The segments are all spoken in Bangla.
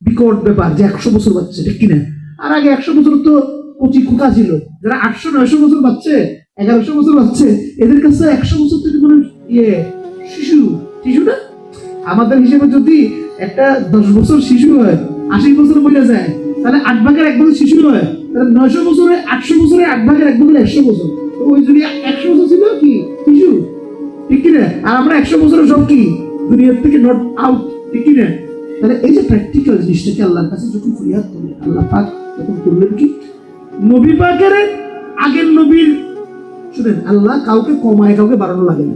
বিকট ব্যাপার যে 100 বছর বাচ্চা, ঠিক কিনা? আর আগে 100 বছর তো কচি খোকা ছিল, যারা 800-900 বছর বাচ্চে, 1100 বছর বাচ্চে, এদের কাছে 100 বছর থেকে কোনো শিশু শিশু না। আমাদের হিসেবে যদি একটা 10 বছর শিশু হয় 80 বছর বলে যায়, তাহলে 8 ভাগের 1 বছর শিশু হয়, তাহলে 900 বছরে 800 বছরে 8 ভাগের 1 ভাগের 100 বছর, তো ওই যদি 100 বছর ছিল কি শিশু, ঠিক কিনা? আর আমরা 100 বছরের সব কি দুনিয়ার থেকে নট আউট, ঠিক কিনা? তাহলে এই যে প্র্যাকটিক্যাল জিনিসটাকে আল্লাহর কাছে যখন ফরিয়াদ করলেন, আল্লাহ পাক তখন করলেন কি, নবী পাকের আগের নবীর, শুনেন, আল্লাহ কাউকে কমায় কাউকে বাড়ানো লাগে না।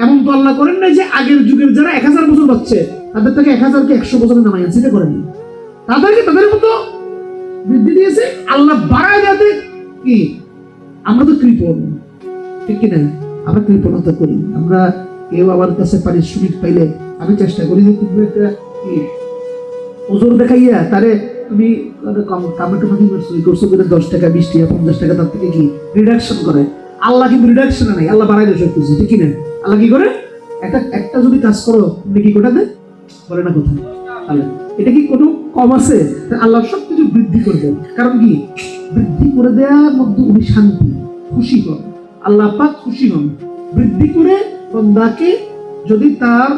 এমন তো আল্লাহ করেন না যে আগের যুগের যারা 1000 বছর বাচ্চে তাদের থেকে 1000কে 100 বছরে নামায় সেটা করেনি, তাদেরকে তাদের মতো বৃদ্ধি দিয়েছে। আল্লাহ বাড়ায় যাতে কি, আমরা তো কৃপণ, ঠিক কিনা? আমরা কৃপণতা করি। আমরা কেউ আমার কাছে পারিশ্রমিক পাইলে আমি চেষ্টা করি যে তুমি একটা ওজোর দেখাইয়া তারে তুমি কামাটো মাটি করছো করে 10 টাকা 20 টাকা 50 টাকা তার থেকে কি রিডাকশন করে। আল্লাহ কিন্তু রিডাকশন নাই, আল্লাহ বাড়াই দেয় সবকিছু, ঠিক কিনা? আল্লাহ কি করে, একটা যদি কাজ করো তুমি কি কোটা দেয় বলে না কথা, আল্লাহ এটা কি কোনো কম আছে? আল্লাহ সবকিছু বৃদ্ধি করে দেন। কারণ কি, বৃদ্ধি করে দেওয়ার মধ্যে উনি শান্তি খুশি হন, আল্লাহ পাক খুশি হন। বৃদ্ধি করে বান্দাকে যদি তার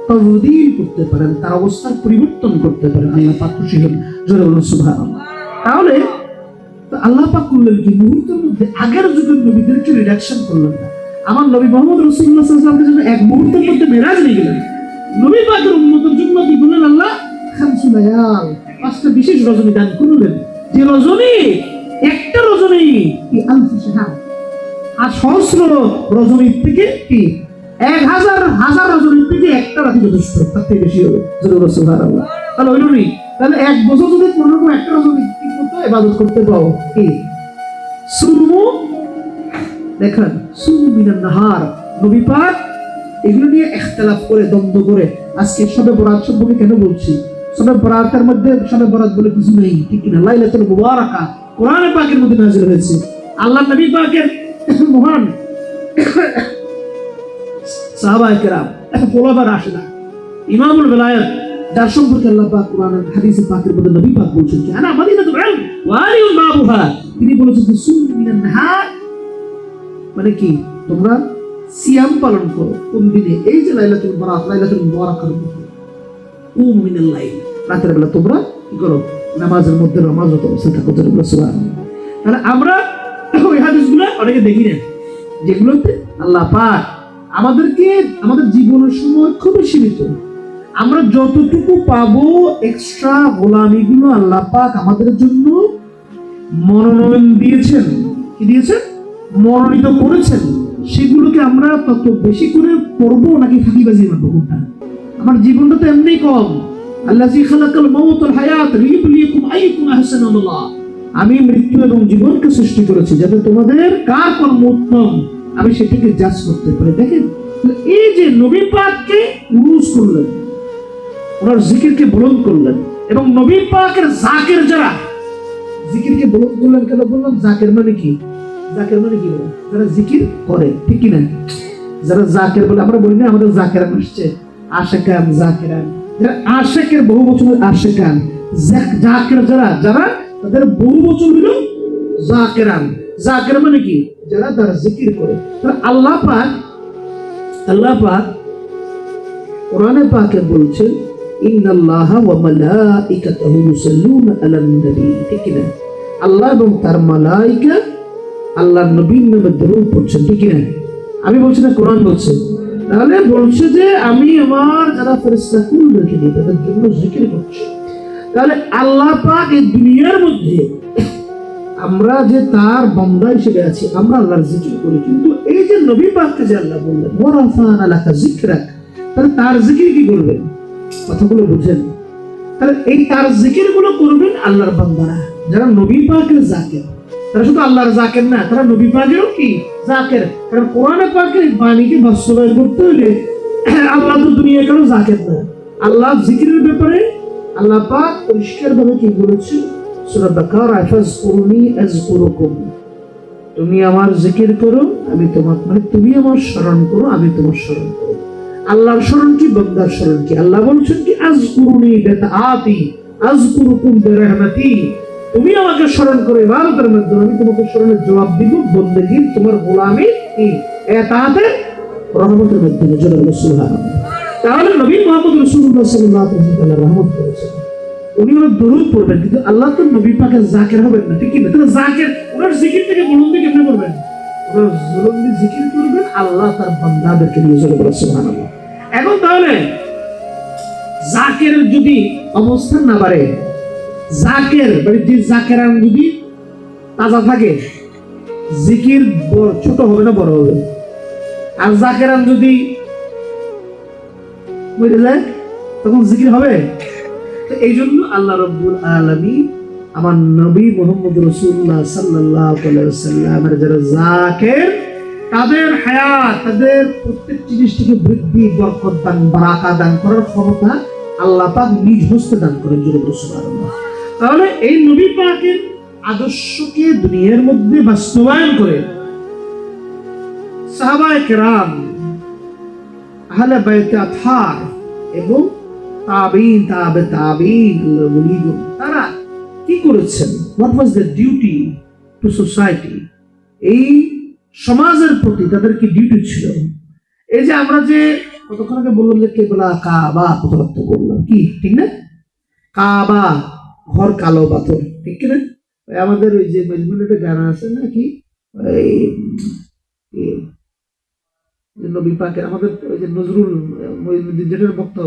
তবদীল করতে পারেন, তার অবস্থার পরিবর্তন করতে পারেন, আল্লাহ পাক খুশি হন। জোরে বলুন সুবহানাল্লাহ। তাহলে আল্লাহ পাক করলেন কি, মুহূর্তের মধ্যে আগের যুগের নবীদেরকে রিডাকশন করলেন না। আমার নবী মুহাম্মদ রাসূলুল্লাহ সাল্লাল্লাহু আলাইহি ওয়াসাল্লামের জন্য এক মুহূর্তের মধ্যে মেরাজ নিয়ে গেলেন। নবী পাকের উম্মতের জন্য কি বললেন আল্লাহ, খামসু লায়াল, 5টা বিশেষ রজনী দান করলেন, যে রজনী একটা রজনী কি আলফি শাহর, আর সহস্র রজনীর থেকে কি 1000 রজনীর থেকে একটা রাতে যথেষ্ট, তার থেকে বেশি হবে। জোরে সুবহানাল্লাহ। তাহলে হইল নি, তাহলে 1 বছর যদি কোনো একটা রজনী কি করতে ইবাদত করতে পাও, কি সুমু, দেখেন সুমু মিনান নাহার। নবী পাক এগুলো নিয়ে ইখতিলাফ করে, দ্বন্দ্ব করে। আজকে শবে বরাত সম্পর্কে কেন বলছি, শবে বরাতের মধ্যে শবে বরাত বলে কিছু নেই, ঠিক কিনা? লাইলাতুল মুবারাকা কোরআনে পাকের মধ্যে নাযিল হয়েছে। আল্লাহ নবী পাকের মহান সাহাবায়ে কেরাম, খোলাফা রাশিদা, ইমামুল বিলায়াত, যার সম্পর্কে আল্লাহ পাক কোরআনের হাদিসে পাকের মধ্যে নবী পাক বলছেন যে আনা মাদিনাতুল ইলম ওয়া আলিউল বাবুহা। তিনি বলেছেন যে সুম মিনান নাহার, মানে কি, তোমরা সিয়াম পালন করো কোন দিনে, এই যে লাইলাতুল বরাত, লাইলাতুল মুবারাকার মধ্যে, কুম মিনাল লাইল, রাতের বেলা তোমরা কি করো, নামাজের মধ্যে নামাজও করো, সেটা করতে সুবহানাল্লাহ। তাহলে আমরা ওই হাদিসগুলো অনেকে দেখি না, যেগুলোতে আল্লাহ পাক আমাদেরকে আমাদের জীবনের সময় খুবই সীমিত, আমরা যতটুকু পাবো এক্সট্রা গোলামিগুলো আল্লাহ পাক আমাদের জন্য মনোনয়ন দিয়েছেন, কি দিয়েছেন, মনোনীত করেছেন। সেগুলোকে আমরা তত বেশি করে পড়বো নাকি ফাঁকিবাজি মারবো কোনটা? আমার জীবনটা তো এমনি কম। আল্লাযী খালাকাল মাউত ওয়াল হায়াত লিয়াবলুয়াকুম আইয়ুকুম আহসানু আমালা। আমি মৃত্যু এবং জীবনকে সৃষ্টি করেছি যাতে তোমাদের কার কর্ম উত্তম আমি সেটাকে জাজ করতে পারি। দেখেন এই যে নবী পাককে উরুজ করলেন, ওনার জিকিরকে বুলন্দ করলেন, এবং নবী পাকের জাকির যারা, জিকিরকে বুলন্দ করলেন কেন বললাম? জাকির মানে কি, জাকির মানে কি, যারা জিকির করে, ঠিক কিনা? যারা জাকির বলে, আমরা বলি না আমাদের জাকিরান আসছে, আশিকান জাকিরান, যারা আশিকের বহু বচন আশিকান, জাকির যারা, যারা তাদের বহু বচন হলো জাকিরান। জাকির মানে কি, যারা তারা জিকির করে। তাহলে আল্লাহ পাক কোরআনে পাকে বলছেন ইন্নাল্লাহা ওয়া মালাইকাতাহু ইউসাল্লুনা আলান নবী, ঠিক কিনা? আল্লাহ এবং তার মালাইকা আল্লাহর নবীর নামে দরুদ পড়ছেন, ঠিক কিনা? আমি বলছি না, কোরআন বলছে। তাহলে বলছে যে আমি আমার যারা ফেরেশতাকুল রেখে দিই তাদের জন্য জিকির করছি। তাহলে আল্লাহ পাক এই দুনিয়ার মধ্যে আমরা যে তার বান্দা হিসেবে আছি, আমরা আল্লাহর জিকির করি, কিন্তু এই যে নবী পাককে যে আল্লাহ বললেন ওয়া রাফা'না লাকা যিকরাক, তাহলে তার জিকির কি করবেন? কথাগুলো বুঝেন। তাহলে এই তার জিকির গুলো করবেন আল্লাহর বান্দারা যারা নবী পাকের জাকির। তারা শুধু আল্লাহর জাকির না, তারা নবী পাকেরও কি জাকির। কারণ কোরআনে পাকের বাণীকে বাস্তবায়ন করতে হলে আল্লাহ তো দুনিয়া কারো জাকির না। আল্লাহ জিকিরের ব্যাপারে আল্লাহ পাক পরিষ্কার ভাবে কি বলেছেন, সূরা বাকারা, ফাযকুরুনি আযকুরুকুম, তুমি আমার জিকির করো আমি তোমার, মানে তুমি আমার স্মরণ করো আমি তোমার স্মরণ করো। আল্লাহর স্মরণ কি, বান্দার স্মরণ কি? আল্লাহ বলছেন কি আযকুরুনি বিতাআতি, আযকুরুকুম বিরহমাতি, তুমি আমাকে স্মরণ করে ইবাদতের মাধ্যমে আমি তোমাকে স্মরণের জবাব দিব, বন্দেগী তোমার গোলামি কি এতাতে রহমতের মাধ্যমে। জোরে বলো সুবহানাল্লাহ। তাহলে নবী মুহাম্মদ রাসূলুল্লাহ সাল্লাল্লাহু আলাইহি ওয়াসাল্লাম রহমত করেছেন, উনি ওনার দরুদ পড়বেন, কিন্তু আল্লাহ তো নবী পাকের জাকির হবেন না, ঠিক কি না? তাহলে জাকির ওনার জিকির থেকে বুলন্দি কেমনে করবেন? ওনার বুলন্দি জিকির করবেন আল্লাহ তার বান্দাদেরকে নিয়ে। জোরে বলো সুবহানাল্লাহ। এখন তাহলে জাকিরের যদি অবস্থান না বাড়ে, জাকের মানে যে জাকেরান যদি তাজা থাকে, জিকির ছোট হবে না বড় হবে? আর জাকেরান যদি মরে যায় তখন জিকির হবে? তো এই জন্য আল্লাহ রাব্বুল আলামিন আমার নবী মুহাম্মদ রাসূলুল্লাহ সাল্লাল্লাহু আলাইহি ওয়াসাল্লামের যারা জাকের, তাদের হায়াত, তাদের প্রত্যেক জিনিসটিকে বৃদ্ধি, বরকত দান, বারাকা দান করার ক্ষমতা আল্লাহ পাক নিজ হস্তে দান করেন। জোরে বলো সুবহানাল্লাহ। তাহলে এই নবী পাকের আদর্শকে দুনিয়ার মধ্যে বাস্তবায়ন করে সাহাবায়ে কেরাম, আহলে বাইতে আতহার এবং তাবিঈন, তাবে তাবিঈন, ওলিগণ, তারা কি করেছেন? What was the duty to society? এই সমাজের প্রতি তাদের কি ডিউটি ছিল? এই যে আমরা যে কতক্ষণ আগে বললাম যে কেবলা কাবা কথাবার্তা বললাম, কি ঠিক না? কাবা ঘর কালো পাথর, ঠিক কিনা? আমাদের ওই যে মজমুনের গান আছে না, কি নবী পাকের আমাদের ওই যে নজরুল যেটার ভক্ত